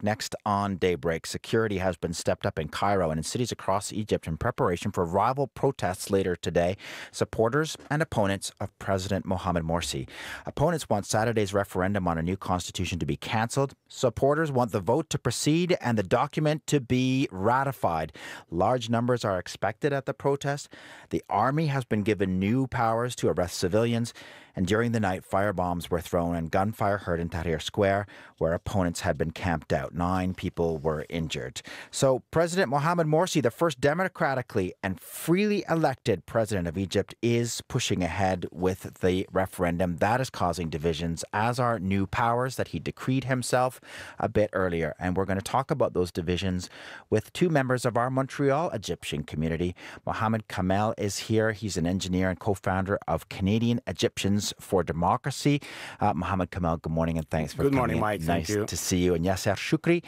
next on Daybreak. Security has been stepped up in Cairo and in cities across Egypt in preparation for rival protests later today. Supporters and opponents of President Mohamed Morsi. Opponents want Saturday's referendum on a new constitution to be cancelled. Supporters want the vote to proceed and the document to be ratified. Large numbers are expected at the protest. The army has been given new powers to arrest civilians. And during the night, firebombs were thrown and gunfire heard in Tahrir Square, where opponents had been camped out. 9 people were injured. So President Mohamed Morsi, the first democratically and freely elected president of Egypt, is pushing ahead with the referendum. That is causing divisions, as are new powers that he decreed himself a bit earlier. And we're going to talk about those divisions with 2 members of our Montreal Egyptian community. Mohamed Kamel is here. He's an engineer and co-founder of Canadian Egyptians for Democracy. Mohamed Kamel, good morning and thanks for coming. Good morning, Mike. Nice Thank you. to see you. And Yasser Shoukry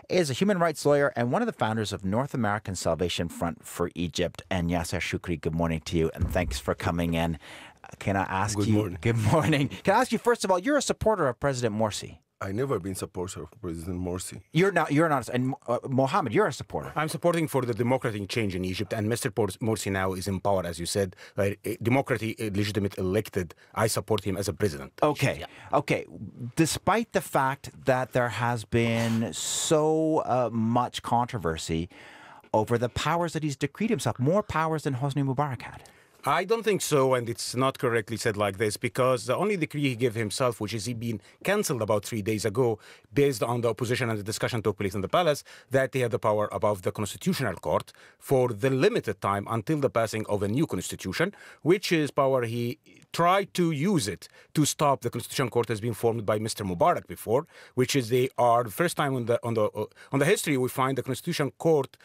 is a human rights lawyer and one of the founders of North American Salvation Front for Egypt. And Yasser Shoukry, good morning to you and thanks for coming in. Can I ask Good morning. Good morning. Can I ask you, first of all, you're a supporter of President Morsi. I never been supporter of President Morsi. You're not. And Mohammed, you're a supporter. I'm supporting for the democratic change in Egypt, and Mr. Morsi now is in power, as you said, democratic, legitimate, elected. I support him as a president. Okay. Okay. Despite the fact that there has been so much controversy over the powers that he's decreed himself, more powers than Hosni Mubarak had. I don't think so, and it's not correctly said like this, because the only decree he gave himself, which is he been cancelled about 3 days ago, based on the opposition and the discussion took place in the palace, that he had the power above the Constitutional Court for the limited time until the passing of a new constitution, which is power he tried to use it to stop the Constitutional Court has been formed by Mr. Mubarak before, which is the first time on the history we find the Constitutional Court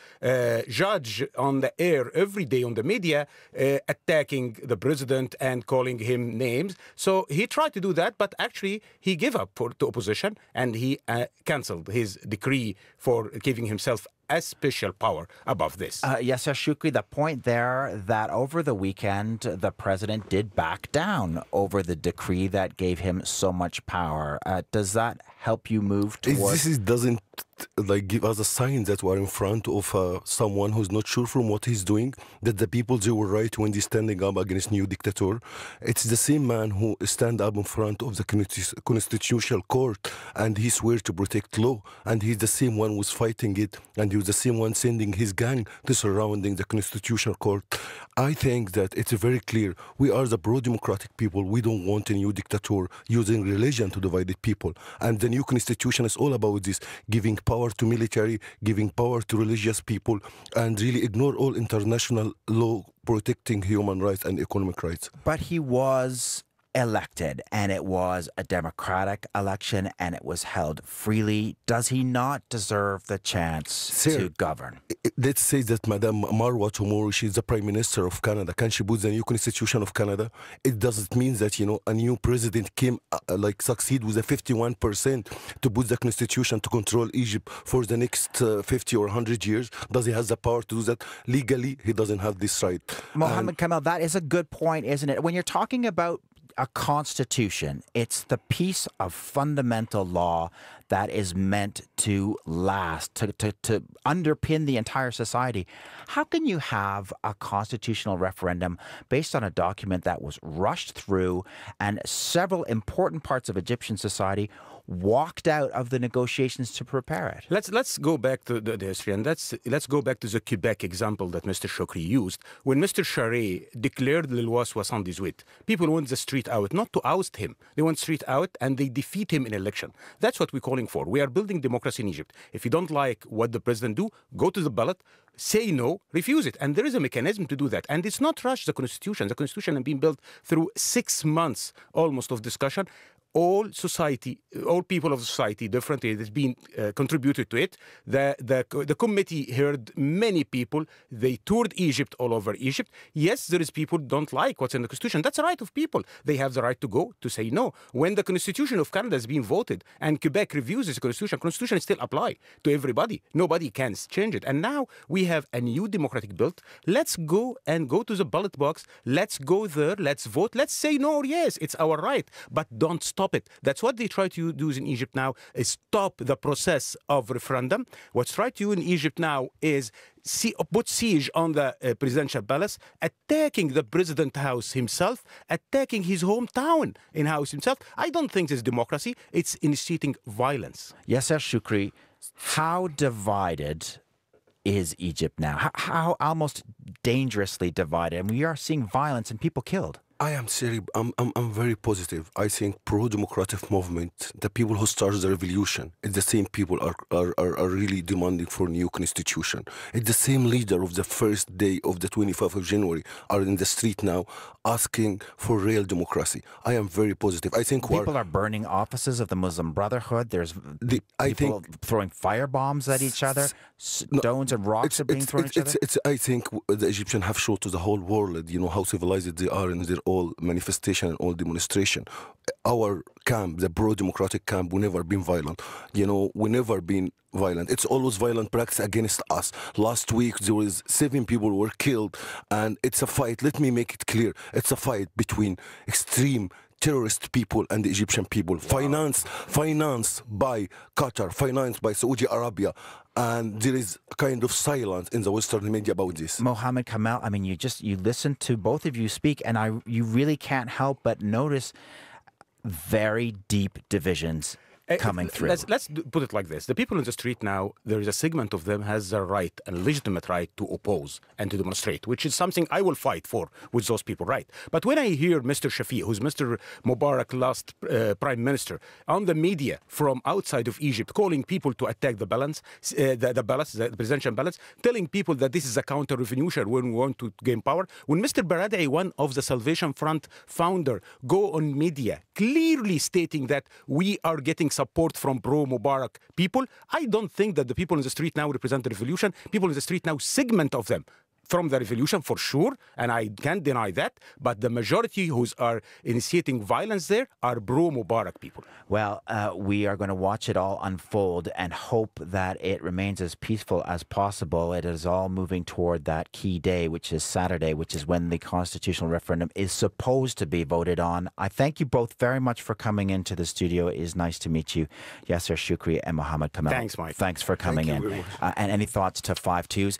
judge on the air every day on the media attacking the president and calling him names. So he tried to do that, but actually he gave up to opposition and he cancelled his decree for giving himself a special power above this. Yasser Shoukry, the point there that over the weekend, the president did back down over the decree that gave him so much power. Does that help you move towards... This doesn't give us a sign that we're in front of someone who's not sure from what he's doing, that the people, they were right when they're standing up against new dictator. It's the same man who stand up in front of the Constitutional Court and he swear to protect law, and he's the same one who's fighting it, and he was the same one sending his gang to surrounding the Constitutional Court. I think that it's very clear. We are the pro-democratic people. We don't want a new dictator using religion to divide the people. And the new constitution is all about this, giving power to military, giving power to religious people, and really ignore all international law protecting human rights and economic rights. But he was elected, and it was a democratic election, and it was held freely. Does he not deserve the chance to govern? Let's say that Madame Marwa tomorrow, she's the Prime Minister of Canada. Can she put the new Constitution of Canada? It doesn't mean that, a new president came, succeed with a 51% to put the Constitution to control Egypt for the next 50 or 100 years. Does he have the power to do that? Legally, he doesn't have this right. Mohamed Kamel, that is a good point, isn't it? When you're talking about a constitution, it's the piece of fundamental law that is meant to last, to underpin the entire society. How can you have a constitutional referendum based on a document that was rushed through and several important parts of Egyptian society walked out of the negotiations to prepare it? Let's go back to the history, and let's go back to the Quebec example that Mr. Shoukry used. When Mr. Charest declared le loi 78, people went the street out, not to oust him. They went street out and they defeat him in election. That's what we're calling for. We are building democracy in Egypt. If you don't like what the president do, go to the ballot, say no, refuse it. And there is a mechanism to do that. And it's not rush the Constitution. The Constitution has been built through 6 months almost of discussion. All people of society, differently, it has been contributed to it. The committee heard many people. They toured Egypt, all over Egypt. Yes, there is people who don't like what's in the Constitution. That's a right of people. They have the right to go to say no. When the Constitution of Canada has been voted and Quebec reviews the Constitution still apply to everybody. Nobody can change it. And now we have a new democratic built. Let's go to the ballot box. Let's go there. Let's vote. Let's say no or yes. It's our right. But don't stop stop it. That's what they try to do in Egypt now, is stop the process of referendum. What's tried to do in Egypt now is put siege on the presidential palace, attacking the president house himself, attacking his hometown in house himself. I don't think it's democracy. It's initiating violence. Yasser Shoukry, how divided is Egypt now? How almost dangerously divided? And we are seeing violence and people killed. I am serious. I'm very positive. I think pro-democratic movement, the people who started the revolution, it's the same people are really demanding for new constitution. It's the same leader of the first day of the 25th of January are in the street now asking for real democracy. I am very positive. I think people are burning offices of the Muslim Brotherhood. There's people throwing firebombs at each other. Stones and rocks are being thrown at each other. I think the Egyptians have shown to the whole world, how civilized they are in their all manifestation and all demonstration. Our camp, the pro-democratic camp, we never been violent. We never been violent. It's always violent practice against us. Last week there was 7 people were killed, and it's a fight. Let me make it clear. It's a fight between extreme terrorist people and the Egyptian people. Wow. Financed by Qatar, financed by Saudi Arabia. And there is a kind of silence in the Western media about this. Mohamed Kamel, I mean, you listen to both of you speak, and you really can't help but notice very deep divisions coming through. Let's put it like this. The people in the street now, there is a segment of them has the right and legitimate right to oppose and to demonstrate, which is something I will fight for with those people, right? But when I hear Mr. Shafi, who's Mr. Mubarak last prime minister, on the media from outside of Egypt, calling people to attack the balance, the presidential balance, telling people that this is a counter-revolution when we want to gain power. When Mr. Baradei, one of the Salvation Front founder, go on media clearly stating that we are getting support from pro-Mubarak people, I don't think that the people in the street now represent the revolution. People in the street now, segment of them from the revolution for sure, and I can't deny that, but the majority who are initiating violence there are pro-Mubarak people. Well, we are going to watch it all unfold and hope that it remains as peaceful as possible. It is all moving toward that key day, which is Saturday, which is when the constitutional referendum is supposed to be voted on. I thank you both very much for coming into the studio. It is nice to meet you, Yasser Shoukry and Mohamed Kamel. Thanks, Mike. Thanks for coming in. And any thoughts to 5-2s?